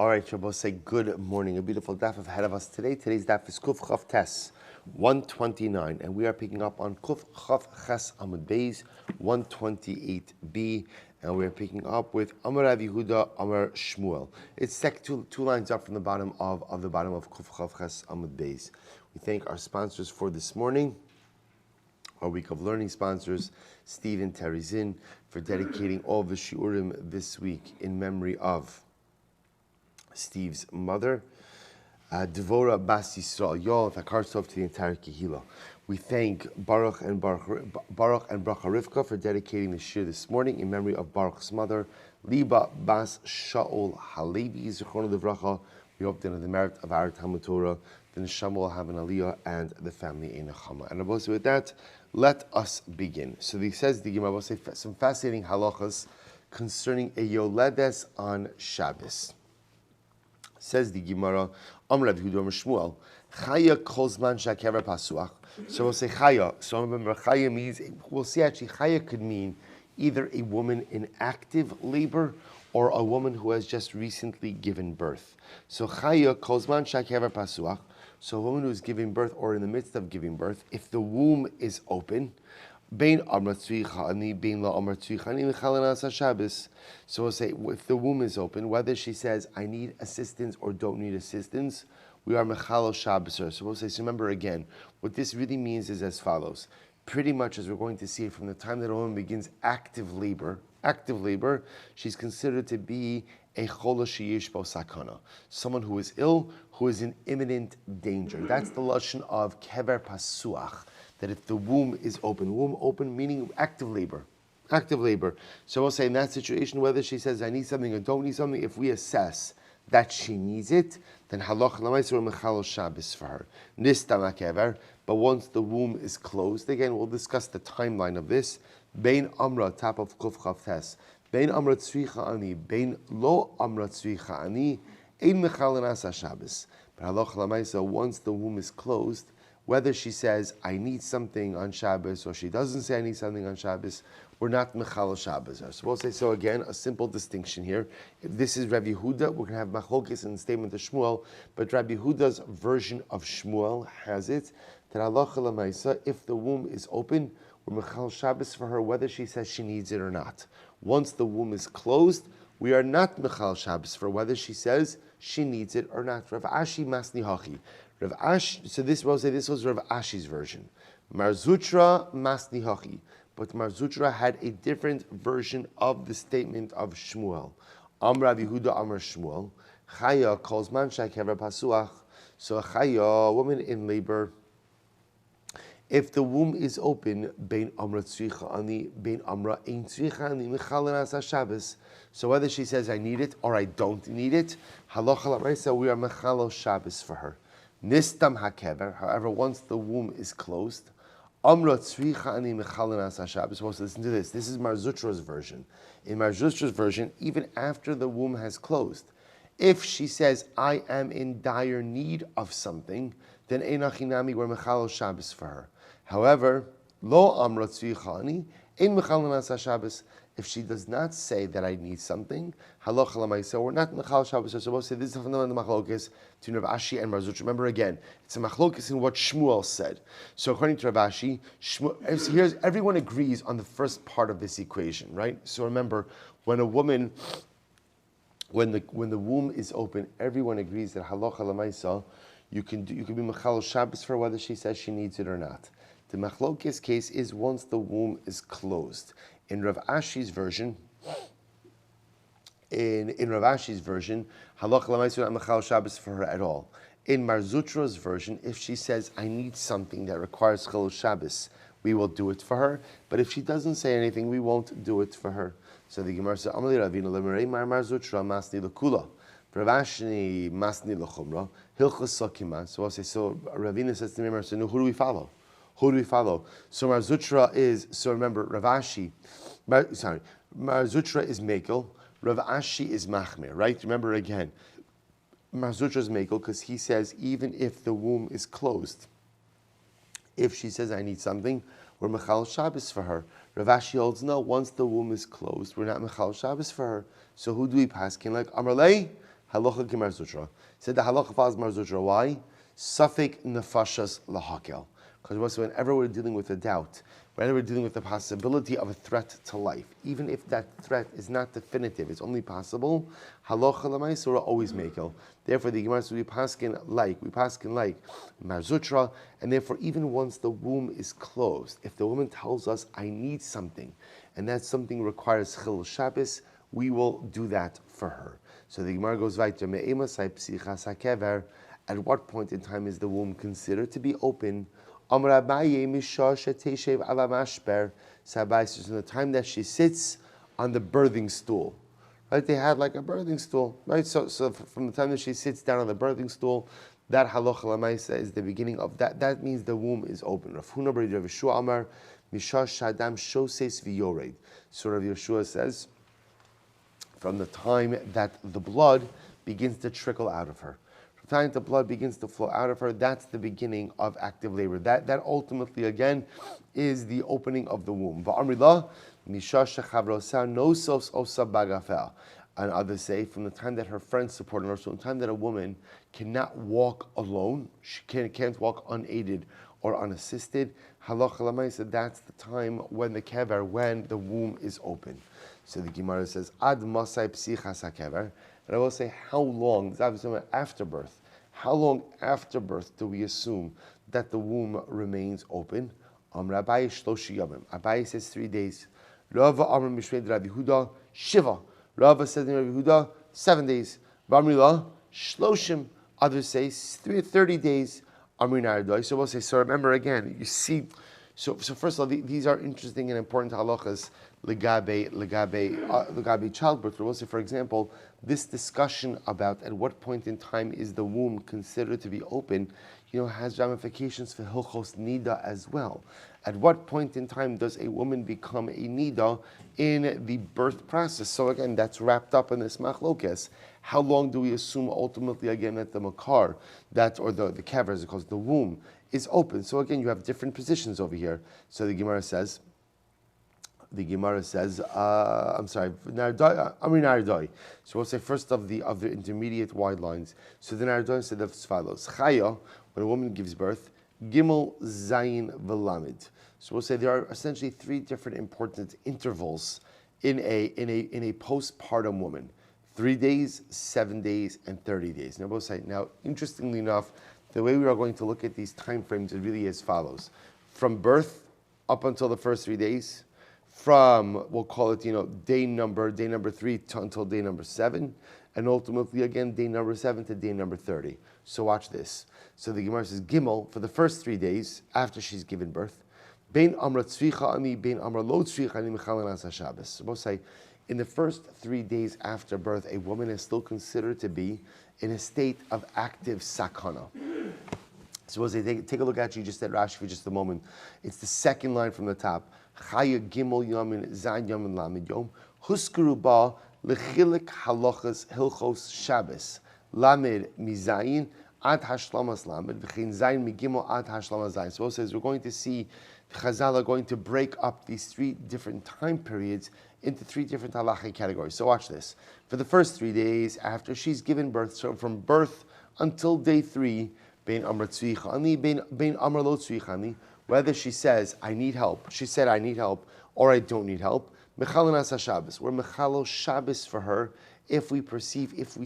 All right, Shabbos, say good morning. A beautiful daf ahead of us today. Today's daf is Kuf Chav Tes 129, and we are picking up on Kuf Chav Ches Amud Beis 128b, and we are picking up with Amar Rav Yehuda Amar Shmuel. It's two lines up from the bottom of Kuf Chav Ches Amud Beis. We thank our sponsors for this morning, our week of learning sponsors, Steve and Terry Zinn, for dedicating all the shiurim this week in memory of Steve's mother, Devora Bas Yisrael Yol, Takarsov, to the entire Kehila. We thank Baruch and Bracha Rivka for dedicating the shir this morning in memory of Baruch's mother, Liba Bas Shaul Halevi Zichron Livracha. We hope that in the merit of our Talmud Torah, the neshama will have an aliyah and the family in nechama. And also with that, let us begin. So he says the Gemara will say some fascinating halachas concerning a yoledes on Shabbos. Says the Gemara, Amar Rav Yehuda Amar Shmuel, Chaya Kozman Shakever Pasuach. So we'll say Chaya. So remember, Chaya means, we'll see actually, Chaya could mean either a woman in active labor or a woman who has just recently given birth. So Chaya Kozman Shakever Pasuach. So a woman who is giving birth or in the midst of giving birth, if the womb is open, Bein Amar Tzrichani, Bein La Amar Tzrichani, Mechalanas Shabbos. So we'll say, if the womb is open, whether she says, I need assistance or don't need assistance, we are Mechalo Shabbos. So we'll say, so remember again, what this really means is as follows. Pretty much as we're going to see from the time that a woman begins active labor, she's considered to be a chola sheyesh bo sakana, someone who is ill, who is in imminent danger. That's the lashon of kever pasuach, that if the womb is open, meaning active labor. So we'll say in that situation, whether she says, I need something or don't need something, if we assess that she needs it, then halach l'maisor mechalo Shabbos for her. Nistam hakever, but once the womb is closed, again, we'll discuss the timeline of this. Bein amra, top of kuf chav tes. Bein amra tzricha ani, bein lo amra tzricha ani, ein mechalo nasa Shabbos. But halach l'maisor, once the womb is closed, whether she says, I need something on Shabbos, or she doesn't say, I need something on Shabbos, we're not Mechal Shabbos. So we'll say, so again, a simple distinction here. If this is Rav Yehuda, we're going to have Machlokes in the statement of Shmuel, but Rav Yehuda's version of Shmuel has it, that halacha l'maisa, if the womb is open, we're Mechal Shabbos for her, whether she says she needs it or not. Once the womb is closed, we are not Mechal Shabbos for whether she says she needs it or not. Rav Ashi Masni Hachi. Rav Ash, so this was Rav Ashi's version. Mar Zutra Masni Hachi. But Mar Zutra had a different version of the statement of Shmuel. Amar Rav Yehuda Amar Shmuel. Chaya calls man shakever pasuach. So a chaya, a woman in labor, if the womb is open, bein amra tzricha ani, bein amra ein tzricha ani, mechalanas Shabbos. So whether she says I need it or I don't need it, halacha l'maisa, we are mechalo Shabbos for her. Nistam hakever. However, once the womb is closed, amra tzricha ani mechalanas Shabbos. So listen to this. This is Mar Zutra's version. In Mar Zutra's version, even after the womb has closed, if she says I am in dire need of something, then einachinami, we're mechalo Shabbos for her. However, lo amra tzricha ani ein mechalanas Shabbos. If she does not say that I need something, halacha l'maisa, we're not mechal Shabbos. So we'll say this is the fundamental machlokes between Rav Ashi and Mar Zutra. Remember again, it's a machlokes in what Shmuel said. So according to Rav Ashi, here's everyone agrees on the first part of this equation, right? So remember, when the womb is open, everyone agrees that halacha l'maisa, you can be mechal Shabbos for whether she says she needs it or not. The machlokes case is once the womb is closed. In Rav Ashi's version, halacha l'maisa not mechal Shabbos for her at all. In Mar Zutra's version, if she says I need something that requires chilul Shabbos, we will do it for her. But if she doesn't say anything, we won't do it for her. So the Gemara says, Amali Ravina lemerei Mar Zutra masni lekula, Rav Ashi masni lechumra, hilchos sakima. So I'll say, so Ravina says to me, so who do we follow? So Mar Zutra is, so remember, Rav Ashi, Mar Zutra is Mekel, Rav Ashi is Machmir, right? Remember again, Mar Zutra is Mekel because he says even if the womb is closed, if she says I need something, we're Mechal Shabbos for her. Rav Ashi holds no, once the womb is closed, we're not Mechal Shabbos for her. So who do we pass? Can like Amarlei? halacha gemar zutra. Said the halacha follows mar zutra. Why? Safek nefashas lahakel. Because whenever we're dealing with a doubt, whenever we're dealing with the possibility of a threat to life, even if that threat is not definitive, it's only possible, halacha l'maisura always makel. Therefore, the Gemara says we paskin like marzutra, and therefore even once the womb is closed, if the woman tells us, I need something, and that something requires chil Shabbos, we will do that for her. So the Gemara goes weiter, at what point in time is the womb considered to be open? Amar Abaye misha sheteshev ala mashper. Sabai says in the time that she sits on the birthing stool, right? They had like a birthing stool, right? So from the time that she sits down on the birthing stool, that halacha lamaisa is the beginning of that. That means the womb is open. Rav Huna bar Rav Yeshua Amar misha shadam shoses v'yored. So Rav Yeshua says, from the time that the blood begins to trickle out of her. From the time the blood begins to flow out of her, that's the beginning of active labor. That ultimately, again, is the opening of the womb. And others say, from the time that her friends support her, so the time that a woman cannot walk alone, she can't walk unaided or unassisted, halacha l'maisa, that's the time when the womb is open. So the Gemara says, Ad masai psichas hakever. And I will say, how long, after birth, how long after birth do we assume that the womb remains open? Abaye shloshi yamim. Abaye says 3 days. Rava Amr Mishmed Rabbi Huda Shiva. Rava says in Rabbi Huda 7 days. Bamrila Shloshim. Others say 30 days. Amri Nardoi. So we'll say, so remember again, you see, so first of all, these are interesting and important halachas legabe childbirth. We'll say, for example, this discussion about at what point in time is the womb considered to be open, has ramifications for Hilchos Nida as well. At what point in time does a woman become a Nida in the birth process? So again, that's wrapped up in this machlokes. How long do we assume ultimately again that the makar, or the kever as it calls, the womb, is open? So again, you have different positions over here. So the Gemara says, Nardoi. So we'll say first of the intermediate wide lines. So the Nardoi said as follows: Chaya, when a woman gives birth, Gimel, Zayin, Velamid. So we'll say there are essentially 3 different important intervals in a postpartum woman: 3 days, 7 days, and 30 days. Now we'll say, interestingly enough, the way we are going to look at these time frames is really as follows: from birth up until the first 3 days, from, we'll call it, day number 3 until day number 7, and ultimately again day number 7 to day number 30. So watch this. So the Gemara says Gimel, for the first 3 days after she's given birth, Bein Amra Tzricha Ani, Bein Amra Lo Tzricha Ani Mechalan Asa Shabbos. So we'll say, in the first 3 days after birth, a woman is still considered to be in a state of active sakana. So we'll say, take a look at you just at Rashi for just a moment. It's the second line from the top. Chaya Gimel Yamin Zayin Yamin Lamed Yom Huskuru Ba Lechilik Halachas Hilchos Shabbos Lamed Mizayin Ad Hashlamas Lamed V'chein Zayin Migimel Ad Hashlamas Zayin. So it says we're going to see Chazal are going to break up these 3 different time periods into 3 different halachic categories. So watch this. For the first 3 days after she's given birth, so from birth until day 3, Bein Amar Tzvichani, Bein Amar Lo Tzvichani, whether she says, I need help, she said, I need help, or I don't need help, Mechalan Asa Shabbos. We're Mechalo Shabbos for her if we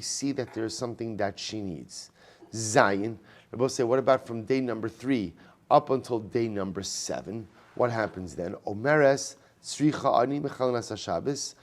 see that there's something that she needs. Zayin, Rabbi say, what about from day number 3 up until day number 7? What happens then? Omeres, Tzricha Ani, Mechalan Asa Shabbos,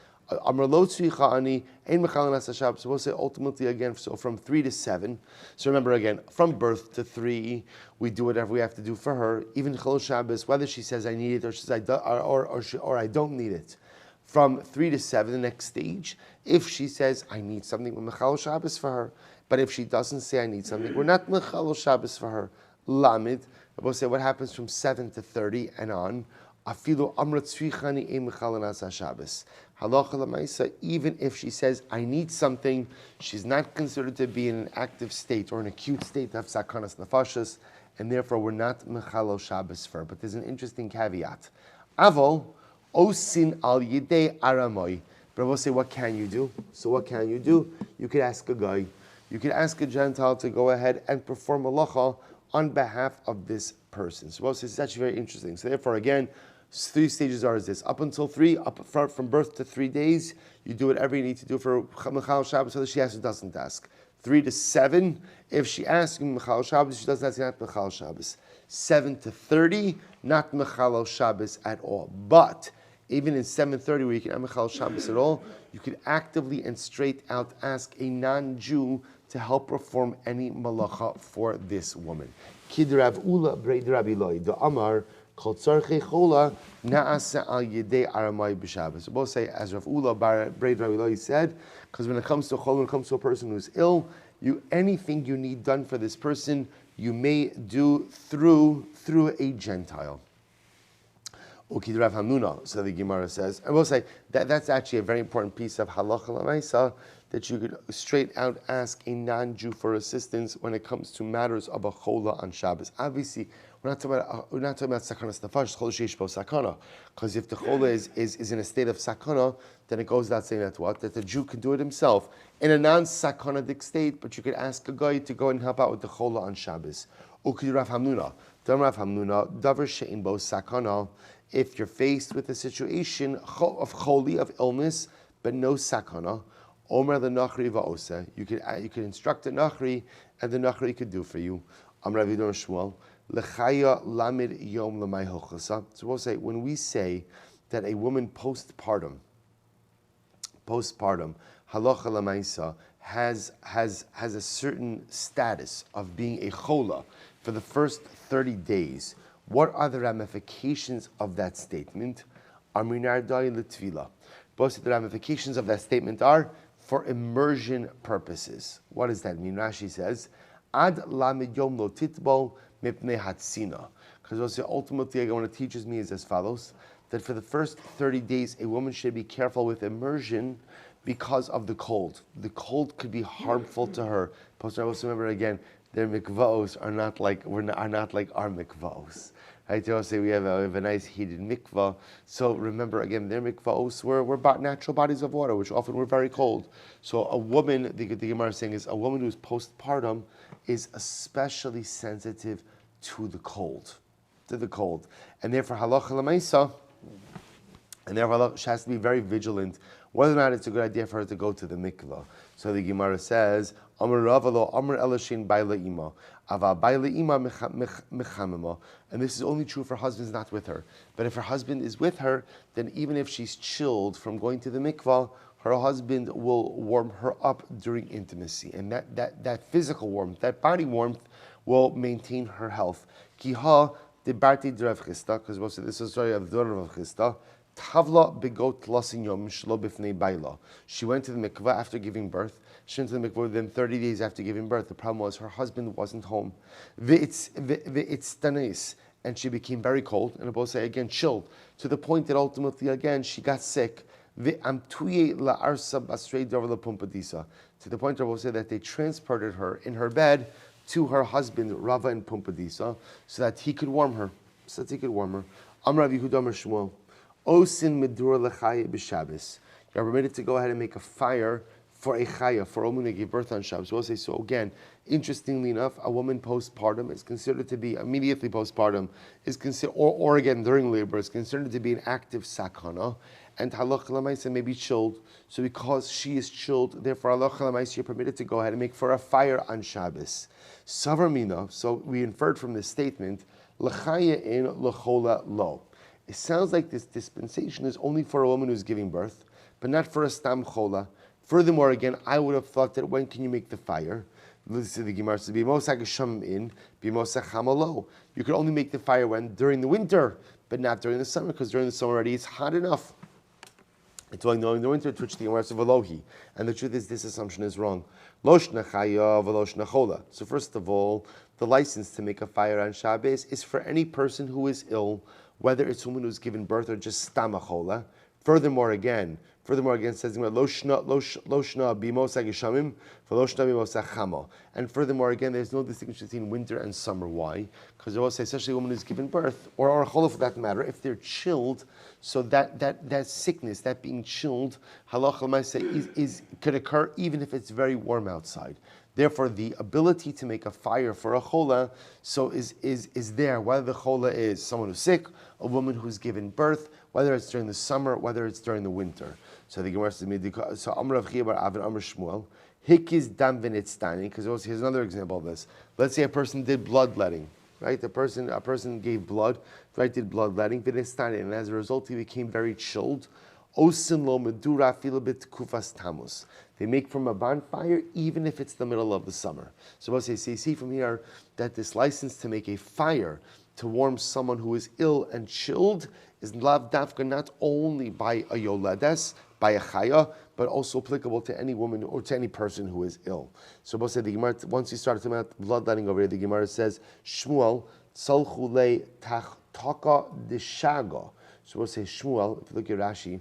Amar Lo Tzricha Ani, Ein Mechalan Asa Shabbos. So we'll say ultimately again, so from 3 to 7. So remember again, from birth to 3, we do whatever we have to do for her. Even Chol Shabbos, whether she says I need it or she says or I don't need it. From 3 to 7, the next stage, if she says I need something, we're Mechal Shabbos for her. But if she doesn't say I need something, we're not Mechal Shabbos for her. Lamid, we'll say what happens from 7 to 30 and on. Afilu Amrat Tzrichani Ein Mechalan Asa Shabbos. Halacha l'maisa, even if she says, I need something, she's not considered to be in an active state or an acute state of sakanas nefashos, and therefore we're not mechalo Shabbos for her. But there's an interesting caveat. Avol, osin al yidei aramoy, But I will say, what can you do? So what can you do? You could ask a guy. You could ask a Gentile to go ahead and perform malacha on behalf of this person. So this is actually very interesting. So therefore, again, 3 stages are as this. Up until 3, up front from birth to 3 days, you do whatever you need to do for Mechal Shabbos, so that she has or doesn't ask. 3 to 7, if she asks Mechal Shabbos, she doesn't ask, not Mechal Shabbos. 7 to 30, not Mechal Shabbos at all. But even in 7:30, where you can Mechal Shabbos at all, you could actively and straight out ask a non-Jew to help perform any malacha for this woman. Kid Rav Ula Breid Rabbi Loi the Amar called Tzarchei Chola Naasa Al Yedei Aramai B'Shabbos. So both say, as Rav Ula Breid Rabbi Loi said, because when it comes to Chola, when it comes to a person who's ill, anything you need done for this person, you may do through a Gentile. Ukid Rav Hamnuna, so the Gemara says. I will say that's actually a very important piece of halacha l'maisa, that you could straight out ask a non-Jew for assistance when it comes to matters of a chola on Shabbos. Obviously, we're not talking about sakanas nefesh, chola sheish bo sakana, because if the chola is in a state of sakana, then it goes without saying that the Jew can do it himself in a non-sakanatic state, but you could ask a guy to go and help out with the chola on Shabbos. Ukid Rav Hamnuna, Rav Hamnuna, davar she'in bo sakana. If you're faced with a situation of choli, of illness, but no sakana, Omer the Nachri va'ose. You could instruct the Nachri, and the Nachri could do for you. Amar Rav Yidon Shmuel lechaya lamid yom l'may hochasa. So we'll say, when we say that a woman postpartum halacha l'maisa has a certain status of being a chola for the first 30 days. What are the ramifications of that statement? Both of the ramifications of that statement are for immersion purposes. What does that mean? Rashi says, Ad lamid yom lo titbol mipnei hatzina. Because ultimately, what it teaches me is as follows: that for the first 30 days, a woman should be careful with immersion because of the cold. The cold could be harmful to her. Remember again, their mikvaos are not like our mikvaos. Right? They all say we have a nice heated mikvah. So remember again, their mikvaos were natural bodies of water, which often were very cold. So a woman, the Gemara is saying, is a woman who's postpartum is especially sensitive to the cold, and therefore halacha l'maisa, and therefore she has to be very vigilant whether or not it's a good idea for her to go to the mikvah. So the Gemara says, Amar Ravalo, Amar Elashin Baila Ima, Ava Baila Ima Mechamima. And this is only true for husbands not with her. But if her husband is with her, then even if she's chilled from going to the mikvah, her husband will warm her up during intimacy. And that physical warmth, that body warmth, will maintain her health. Kiha debarti d'Rav Chisda, because most of this is a story of the Rav Chisda. Tavla begot lasin yom shlo b'fnei baila. She went to the mikvah after giving birth. She went to the mikvah within 30 days after giving birth. The problem was her husband wasn't home. V'itz tanis, and she became very cold, and both say again chilled, to the point that ultimately again she got sick. V'amtuye la'arsa basrei davar l'pumpadisa, to the point that both say that they transported her in her bed to her husband Rava in Pumpadisa, so that he could warm her. Amar Rav Yehuda Amar Shmuel. Osin medur lechaya b'Shabbos. You are permitted to go ahead and make a fire for a chaya, for a woman that gave birth on Shabbos. We'll say, so again, interestingly enough, a woman postpartum is considered to be, immediately postpartum, is considered, or again during labor, is considered to be an active sakana, and halach l'maisa may be chilled. So because she is chilled, therefore halach l'maisa, you're permitted to go ahead and make for a fire on Shabbos. Savar mina, so we inferred from this statement, l'chaya in l'chola lo. It sounds like this dispensation is only for a woman who's giving birth, but not for a stam chola. Furthermore, again, I would have thought that when can you make the fire? Listen to the Gemara. You could only make the fire when? During the winter, but not during the summer, because during the summer already it's hot enough. It's only during the winter to which the Gemara says Velohi. And the truth is, this assumption is wrong. So first of all, the license to make a fire on Shabbos is for any person who is ill, whether it's someone who's given birth or just stamachola. Furthermore, again, says lo shna bimosa geshamim, v'lo shna bimosa chama. And furthermore, again, there's no distinction between winter and summer. Why? Because they will say, especially a woman who's given birth, or a chola for that matter, if they're chilled, so that sickness, that being chilled, halacha l'maaseh could occur even if it's very warm outside. Therefore, the ability to make a fire for a chola is there. Whether the chola is someone who's sick, a woman who's given birth, whether it's during the summer, whether it's during the winter. So the Gemara says, so Amar Rav Chia bar Avin Amar Shmuel, Hikiz dam v'nitztani, because here's another example of this. Let's say a person did bloodletting, right? A person gave blood, right? Did bloodletting, v'nitztani, and as a result he became very chilled. Osin lo medura filabit kufas tamus. They make from a bonfire even if it's the middle of the summer. So we'll say, see from here that this license to make a fire to warm someone who is ill and chilled is lav dafka not only by a yoledes, by a chaya, but also applicable to any woman or to any person who is ill. So we'll say the Gemara, once you start talking about bloodletting over here, the Gemara says, Shmuel, tzalchule tachtaka deshaga. So we'll say Shmuel, if you look at Rashi,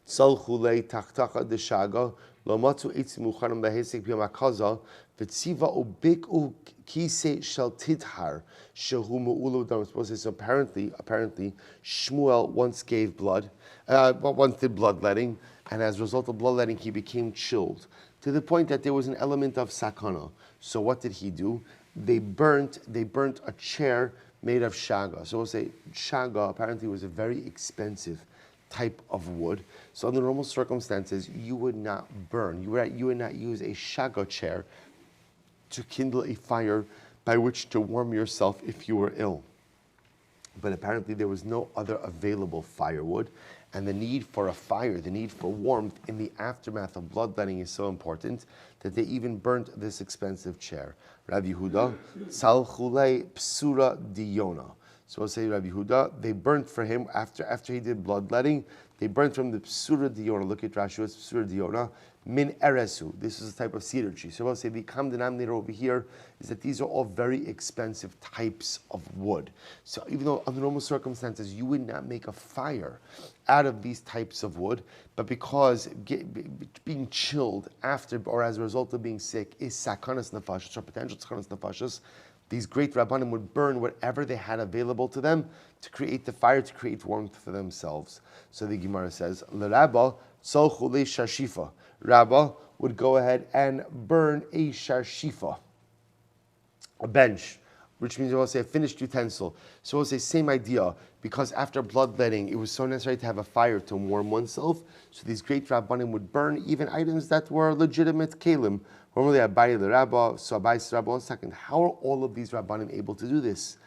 tzalchule tachtaka deshaga, lo matzu eitzi muchanim lahesek b'yom hakaza, v'tziva ubiku kise shel tidhar shehu me'ulu dam. So apparently, Shmuel once gave blood, once did bloodletting, and as a result of bloodletting, he became chilled to the point that there was an element of sakana. So what did he do? They burnt a chair made of shaga. So we'll say shaga apparently was a very expensive type of wood. So under normal circumstances, you would not burn. You would not use a shaga chair to kindle a fire by which to warm yourself if you were ill. But apparently there was no other available firewood, and the need for a fire, the need for warmth in the aftermath of bloodletting is so important that they even burnt this expensive chair. Rabbi Yehuda, Sal Chulei Psura Diyona. So we'll say Rabbi Yehuda, they burnt for him after he did bloodletting, they burnt from the Psura Diyona. Look at Rashi, it's Psura Diyona. Min eresu. This is a type of cedar tree. So we'll say the common denominator over here is that these are all very expensive types of wood. So even though under normal circumstances you would not make a fire out of these types of wood, but because being chilled after or as a result of being sick is sakanas nefashos or potential sakanas nefashos, these great rabbanim would burn whatever they had available to them to create the fire, to create warmth for themselves. So the Gemara says, L'Rabba tzolchu le sharshifa. Rabba would go ahead and burn a sharshifa, a bench, which means we'll say a finished utensil. So we'll say same idea, because after bloodletting, it was so necessary to have a fire to warm oneself. So these great rabbanim would burn even items that were legitimate kelim. Normally, Abaye the Rabba, so Abaye the Rabba. 1 second, how are all of these rabbanim able to do this?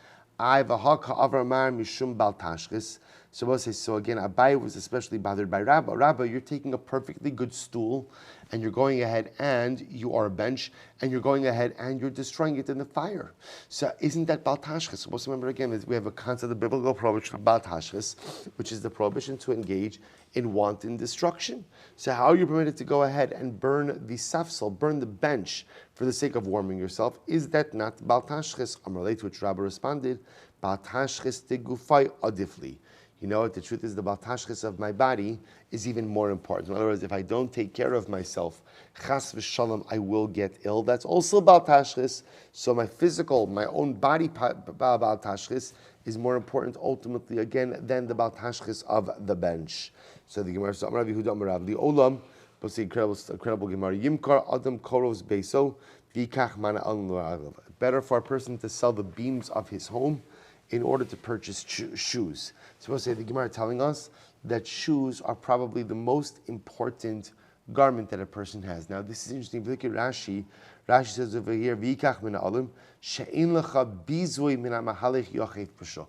So we'll say, so again, Abaye was especially bothered by Rabba. Rabba, you're taking a perfectly good stool, and you're going ahead and you are a bench, and you're going ahead and you're destroying it in the fire. So isn't that Bal Tashchis? So let's remember again, we have a concept of biblical prohibition of Bal Tashchis, which is the prohibition to engage in wanton destruction. So how are you permitted to go ahead and burn the safsel, burn the bench, for the sake of warming yourself? Is that not Bal Tashchis? Amalei, to which Rabba responded, Bal Tashchis tegufai adifli. You know what, the truth is the Bal Tashchis of my body is even more important. In other words, if I don't take care of myself, chas v'shalom, I will get ill. That's also Bal Tashchis. So my physical, my own body Bal Tashchis is more important ultimately, again, than the Bal Tashchis of the bench. So the Gemara says, Rabbi Yehuda Amar Rav Olam, we'll see incredible Gemara, Yimkar Adam Koros Beso, Vikach Mana Al. Better for a person to sell the beams of his home in order to purchase shoes. So we'll say the Gemara telling us that shoes are probably the most important garment that a person has. Now this is interesting. If you look at Rashi, Rashi says over here, V'ikach min ha'olim, she'en lecha bizui min ha'mahalech yochef p'shuk.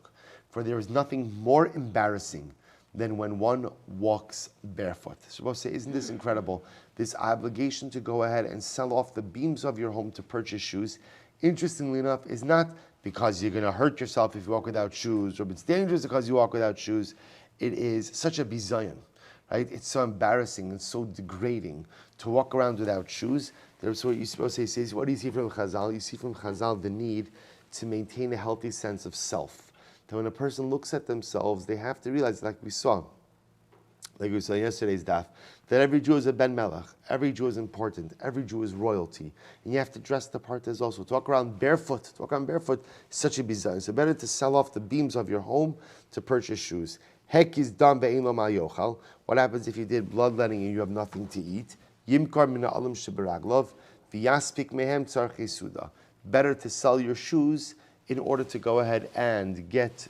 For there is nothing more embarrassing than when one walks barefoot. So we'll say, isn't this incredible? This obligation to go ahead and sell off the beams of your home to purchase shoes, interestingly enough, is not because you're going to hurt yourself if you walk without shoes, or it's dangerous because you walk without shoes. It is such a bizayon, right? It's so embarrassing and so degrading to walk around without shoes. That's what you're supposed to say. What do you see from Chazal? You see from Chazal the need to maintain a healthy sense of self, that when a person looks at themselves, they have to realize, like we saw in yesterday's daf, that every Jew is a ben melech, every Jew is important, every Jew is royalty, and you have to dress the part as also. To walk around barefoot is such a bizarre. So better to sell off the beams of your home to purchase shoes. Hek is dam be'ein lo ma yochal. What happens if you did bloodletting and you have nothing to eat? Yimkar min ha'alim sheberaglov v'yaspik mehem tzarchei suda. Better to sell your shoes in order to go ahead and get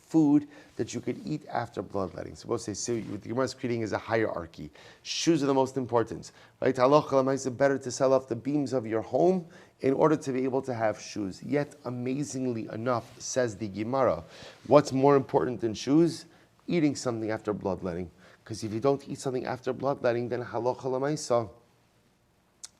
food that you could eat after bloodletting. Supposed to say, what the Gemara is creating is a hierarchy. Shoes are the most important, right? Halacha l'maisa, better to sell off the beams of your home in order to be able to have shoes. Yet, amazingly enough, says the Gemara, what's more important than shoes? Eating something after bloodletting. Because if you don't eat something after bloodletting, then halacha l'maisa,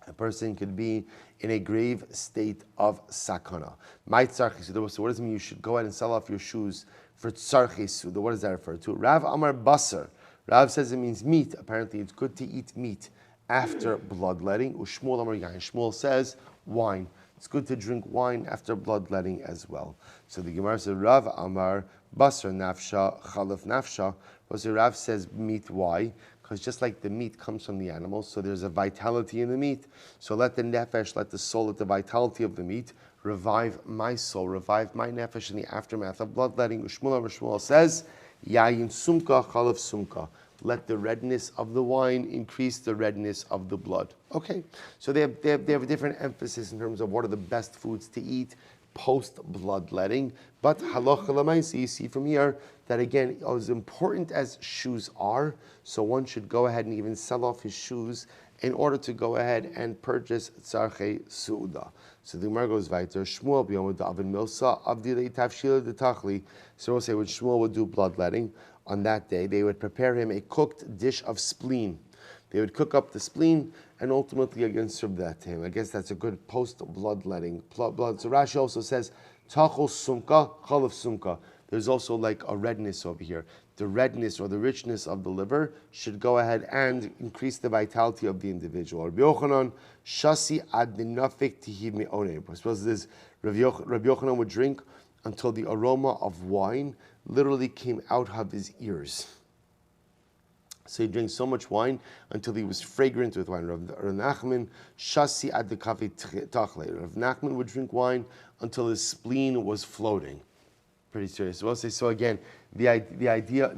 a person could be in a grave state of sakana. My tzarchei suda. So what does it mean? You should go ahead and sell off your shoes for tzarchei suda. What does that refer to? Rav Amar Basar. Rav says it means meat. Apparently, it's good to eat meat after bloodletting. Ushmuel Amar Yain. Shmuel says wine. It's good to drink wine after bloodletting as well. So the Gemara says Rav Amar Basar Nafsha Chalaf Nafsha. So Rav says meat. Why? Because just like the meat comes from the animals, so there's a vitality in the meat. So let the nefesh, let the soul, let the vitality of the meat revive my soul, revive my nefesh in the aftermath of bloodletting. Shmuel says, Yayin sumka chalav sumka. Let the redness of the wine increase the redness of the blood. Okay, so they have a different emphasis in terms of what are the best foods to eat post bloodletting. But halacha l'maisa, you see from here that again, as important as shoes are, so one should go ahead and even sell off his shoes in order to go ahead and purchase tzarchei su'uda. So the Gemara goes weiter. Shmuel b'yom da'avin milsa avdilei tavshila detachli. So we'll say when Shmuel would do bloodletting on that day, they would prepare him a cooked dish of spleen. They would cook up the spleen and ultimately again serve that to him. I guess that's a good post-bloodletting. Blood. So Rashi also says, Tachol sumka, chalav sumka. There's also like a redness over here. The redness or the richness of the liver should go ahead and increase the vitality of the individual. Rabbi Yochanan, shasi ad dinafik tihiv me'oneh. I suppose this Rabbi Yochanan would drink until the aroma of wine literally came out of his ears. So he drank so much wine until he was fragrant with wine. Rav Nachman, shasi ad kafi tachle. Rav Nachman would drink wine until his spleen was floating. Pretty serious. We'll say, so again, the idea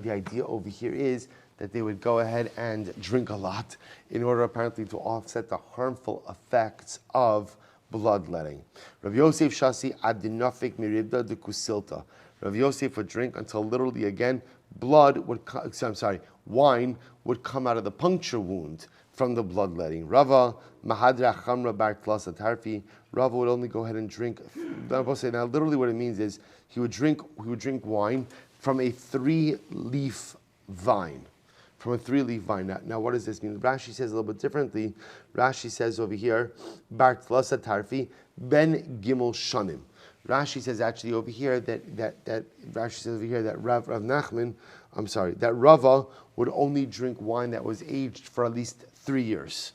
over here is that they would go ahead and drink a lot in order apparently to offset the harmful effects of bloodletting. Rav Yosef shasi ad dinafik miribda de kusilta. Rav Yosef would drink until literally again wine would come out of the puncture wound from the bloodletting. Rava mahadra chamra bar tlasa tarfi. Rava would only go ahead and drink. Now literally what it means is he would drink wine from a 3-leaf vine. From a 3-leaf vine. Now what does this mean? Rashi says a little bit differently. Rashi says over here, bar tlasa tarfi ben gimel shanim. Rashi says actually over here that Rava would only drink wine that was aged for at least 3 years.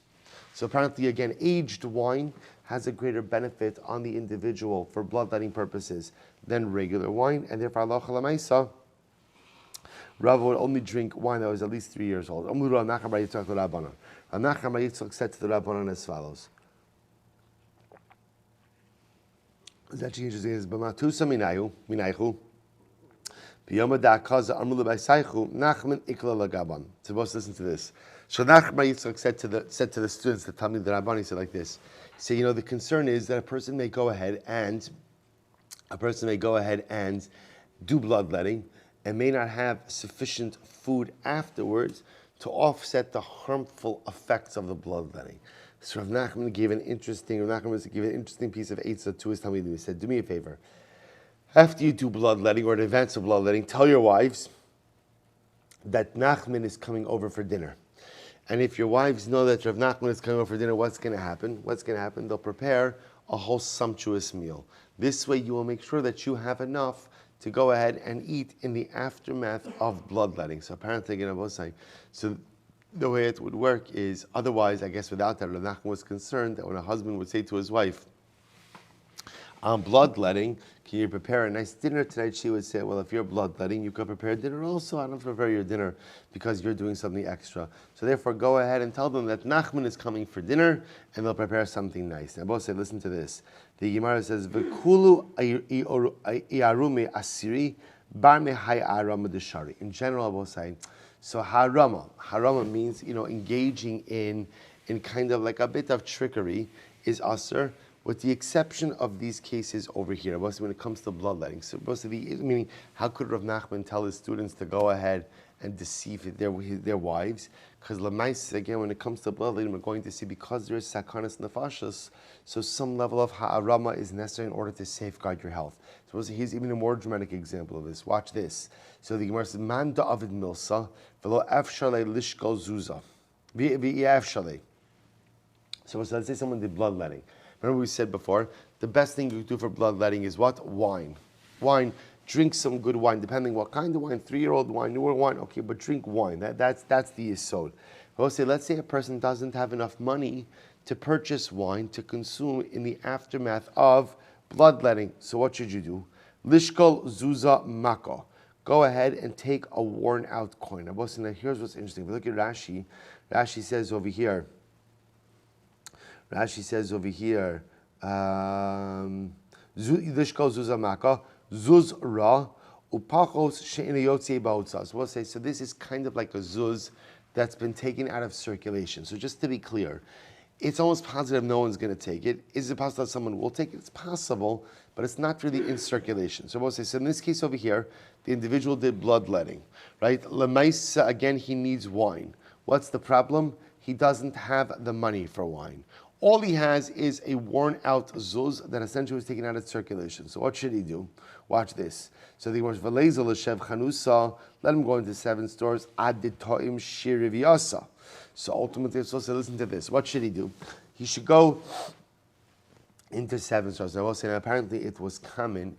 So apparently again, aged wine has a greater benefit on the individual for bloodletting purposes than regular wine, and therefore halacha l'maisa, Rava would only drink wine that was at least 3 years old. Rav Nachman bar Yitzchak said to the Rabbanan as follows. It's actually interesting. Is b'matusa minayhu b'yom da'akaza amru le'baisaychu Nachman ikla lagaban. Supposed to listen to this. So Nachman Yitzchak said to the students, the Talmid the Rabban, he said like this. He said, the concern is that a person may go ahead and do bloodletting and may not have sufficient food afterwards to offset the harmful effects of the bloodletting. So Rav Nachman gave an interesting piece of eitzah to his Talmidim. He said, do me a favor. After you do bloodletting or in advance of bloodletting, tell your wives that Nachman is coming over for dinner. And if your wives know that Rav Nachman is coming over for dinner, what's going to happen? They'll prepare a whole sumptuous meal. This way you will make sure that you have enough to go ahead and eat in the aftermath of bloodletting. So apparently, again, I was saying, so the way it would work is, otherwise, I guess without that, Rav Nachman was concerned that when a husband would say to his wife, On bloodletting, can you prepare a nice dinner tonight? She would say, well, if you're bloodletting, you could prepare dinner also. I don't have to prepare your dinner because you're doing something extra. So therefore, go ahead and tell them that Nachman is coming for dinner and they'll prepare something nice. Now, both say, listen to this. The Gemara says, V'kulu iarume asiri bar mehai arama deshari. In general, I will say, so harama means, engaging in kind of like a bit of trickery is asr, with the exception of these cases over here, when it comes to bloodletting. So, meaning, how could Rav Nachman tell his students to go ahead and deceive their wives? Because Lamais, again, when it comes to bloodletting, we're going to see because there is sakanas nefashos, so some level of ha'arama is necessary in order to safeguard your health. So here's even a more dramatic example of this. Watch this. So the Gemara says, "Man da'avid milsa v'lo efshalei lishkol zuza v'efshalei." So let's say someone did bloodletting. Remember we said before, the best thing you do for bloodletting is what? Wine. Wine. Drink some good wine, depending what kind of wine, 3-year-old wine, newer wine, okay, but drink wine. That's the yesod. Let's say a person doesn't have enough money to purchase wine to consume in the aftermath of bloodletting. So what should you do? Lishkol zuza mako. Go ahead and take a worn out coin. Now here's what's interesting. If you look at Rashi, Rashi says over here, lishkol zuza mako. Zuz ra upachos she'inayotze ba'otzah. So we'll say, so this is kind of like a zuz that's been taken out of circulation. So just to be clear, it's almost positive no one's going to take it. Is it possible that someone will take it? It's possible, but it's not really in circulation. So we'll say, so in this case over here, the individual did bloodletting, right? Lemaisa, again, he needs wine. What's the problem? He doesn't have the money for wine. All he has is a worn out zuz that essentially was taken out of circulation. So what should he do? Watch this. So the words V'leizel l'shev chanusa, let him go into 7 stores, ad ditoim shiriviasa. So ultimately, so listen to this. What should he do? He should go into 7 stores. I will say, apparently it was common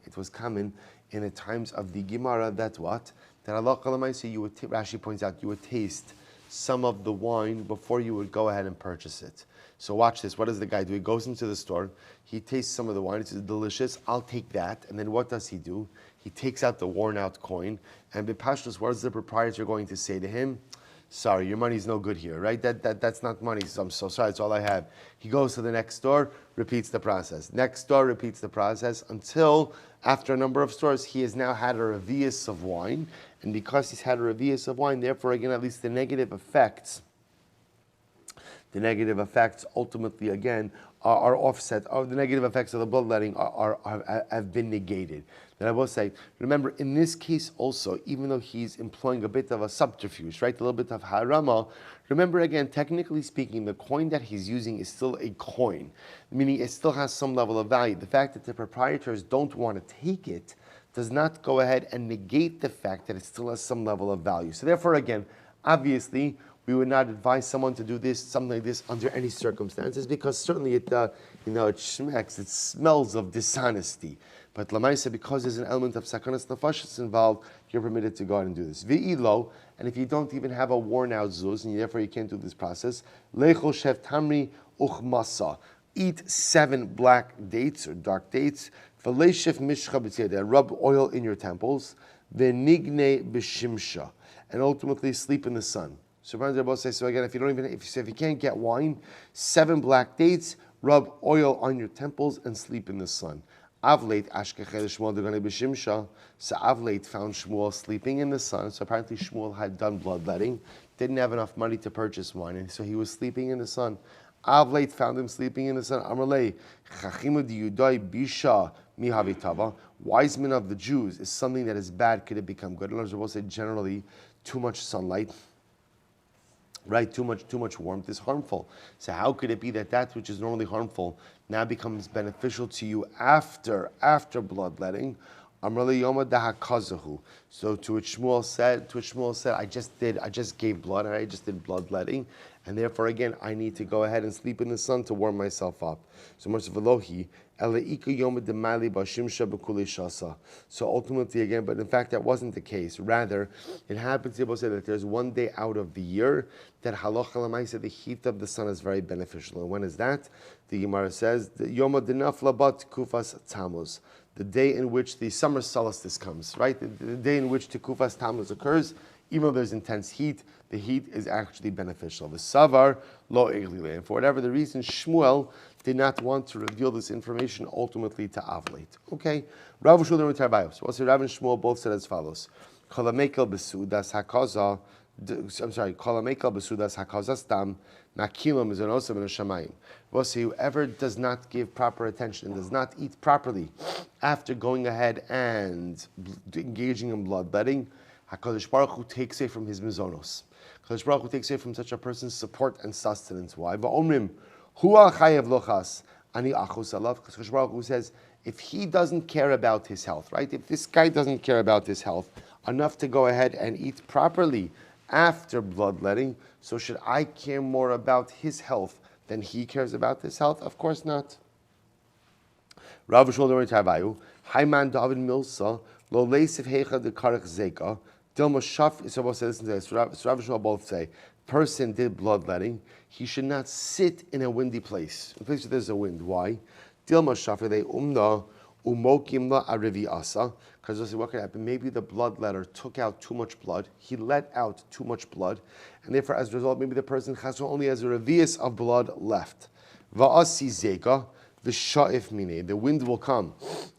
in the times of the Gemara that what? That Allah Kalamaisi, Rashi points out, you would taste some of the wine before you would go ahead and purchase it. So watch this. What does the guy do? He goes into the store. He tastes some of the wine. It's delicious. I'll take that. And then what does he do? He takes out the worn out coin. And Bipashtos, what is the proprietor going to say to him? Sorry, your money's no good here, right? That's not money. So I'm so sorry. It's all I have. He goes to the next store, repeats the process. Next store, repeats the process until after a number of stores, he has now had a revius of wine. And because he's had a revius of wine, therefore, again, at least the negative effects ultimately, again, are offset. The negative effects of the bloodletting have been negated. Then I will say, remember, in this case also, even though he's employing a bit of a subterfuge, right, a little bit of harama, remember again, technically speaking, the coin that he's using is still a coin, meaning it still has some level of value. The fact that the proprietors don't want to take it does not go ahead and negate the fact that it still has some level of value. So therefore, again, obviously, we would not advise someone to do something like this under any circumstances, because certainly it smells of dishonesty. But Lamaisa, because there's an element of sakanas nefashos involved, you're permitted to go out and do this. V'ilo, and if you don't even have a worn out zuz, and therefore you can't do this process, lechol shev tamri uchmasa. Eat 7 black dates or dark dates. V'leishef mishcha b'tziyadeh. Rub oil in your temples. V'nigne b'shimsha. And ultimately sleep in the sun. So both say, so again, if you can't get wine, 7 black dates, rub oil on your temples and sleep in the sun. Avlate ashkechel Shmuel degane b'shimsha. So Avlate found Shmuel sleeping in the sun. So apparently Shmuel had done bloodletting, didn't have enough money to purchase wine, and so he was sleeping in the sun. Avlate found him sleeping in the sun. Amalei chachimu diyudai bisha mihavitava. Wise men of the Jews, is something that is bad, could it become good? In other words, say generally too much sunlight, right? Too much warmth is harmful. So how could it be that which is normally harmful now becomes beneficial to you after bloodletting? Amrali Yoma Dahakazahu. So to which Shmuel said, I just gave blood, and I just did bloodletting, and therefore again I need to go ahead and sleep in the sun to warm myself up. So ultimately again, but in fact that wasn't the case. Rather, it happens to say that there's one day out of the year that halacha l'maisa, the heat of the sun is very beneficial. And when is that? The Gemara says, Yoma Dinafla Bat Kufas Tammuz, the day in which the summer solstice comes, right? The day in which Tekufas Tammuz occurs, even though there's intense heat, the heat is actually beneficial. The Savar Lo Eglile. And for whatever the reason, Shmuel did not want to reveal this information ultimately to Avlate. Okay? Rav Shmuel and Tarbayos. So also Rav and Shmuel both said as follows. Kolamekel Besudas Hakaza. Kolamekel Besudas Hakaza Stam. Nakilam is an osam in a shamayim. Whoever does not give proper attention, does not eat properly after going ahead and engaging in bloodletting, HaKadosh Baruch Hu takes it from his mizonos. HaKadosh Baruch Hu takes it from such a person's support and sustenance. Why? Va'omrim, hu'a chayev lochas, ani achos alav. HaKadosh Baruch Hu says, if he doesn't care about his health, right? If this guy doesn't care about his health enough to go ahead and eat properly after bloodletting, so should I care more about his health than he cares about his health? Of course not. Rav Shmuel Tarbayu, Hayman David Milsa, Lo Leisiv Hecha de Karach Zeka, Dilma Shaf is supposed to listen to this. Rav Shmuel both say, person did bloodletting, he should not sit in a windy place, a place where there's a wind. Why? Dilma Shaf they umna umokimla arivi asa. Because what could happen? Maybe the bloodletter took out too much blood. He let out too much blood, and therefore, as a result, maybe the person only has a revius of blood left. Va'asi zeka, the sha'if mine. The wind will come,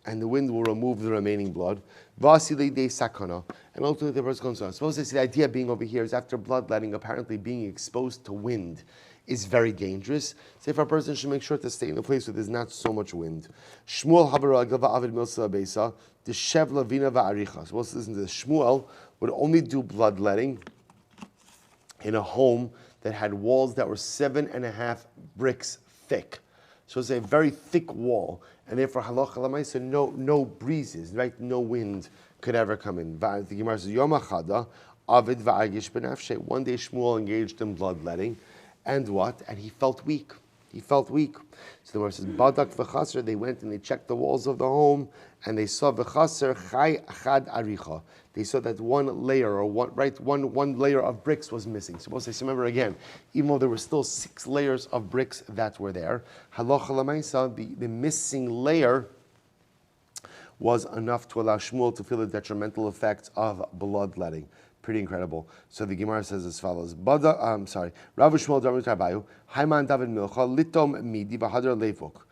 and the wind will remove the remaining blood. Va'asi leidei sakana, and ultimately the person goes on. Suppose the idea being over here is after bloodletting, apparently being exposed to wind is very dangerous. So if a person should make sure to stay in a place where there's not so much wind. Shmuel habaragava avid milsa beisa. The Shevla Vina Va'aricha. So let's listen to this. Shmuel would only do bloodletting in a home that had walls that were 7.5 bricks thick. So it's a very thick wall, and therefore halacha l'maisa, no breezes, right? No wind could ever come in. The Gemara says, Yom Achada, Avid Va'agish Benafshe. One day Shmuel engaged in bloodletting, and what? And he felt weak. He felt weak. So the Gemara says, Badak v'chaser, they went and they checked the walls of the home, and they saw v'chaser chai achad aricha. They saw that one layer, or one layer of bricks was missing. Suppose they remember again, even though there were still 6 layers of bricks that were there, halacha l'maisa, the missing layer was enough to allow Shmuel to feel the detrimental effects of bloodletting. Pretty incredible. So the Gemara says as follows. Rav Shmuel David Tarbayu, Hayman David Milcha, Litom Midi, Bahadar Levok.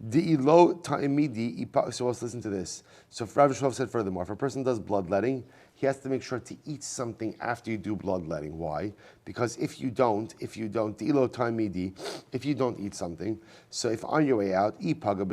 Di'ilo Ta'imidi, so let's listen to this. So Rav Shmuel said furthermore, if a person does bloodletting, he has to make sure to eat something after you do bloodletting. Why? Because if you don't, Di'ilo Ta'imidi, if you don't eat something, so if on your way out, Ipaga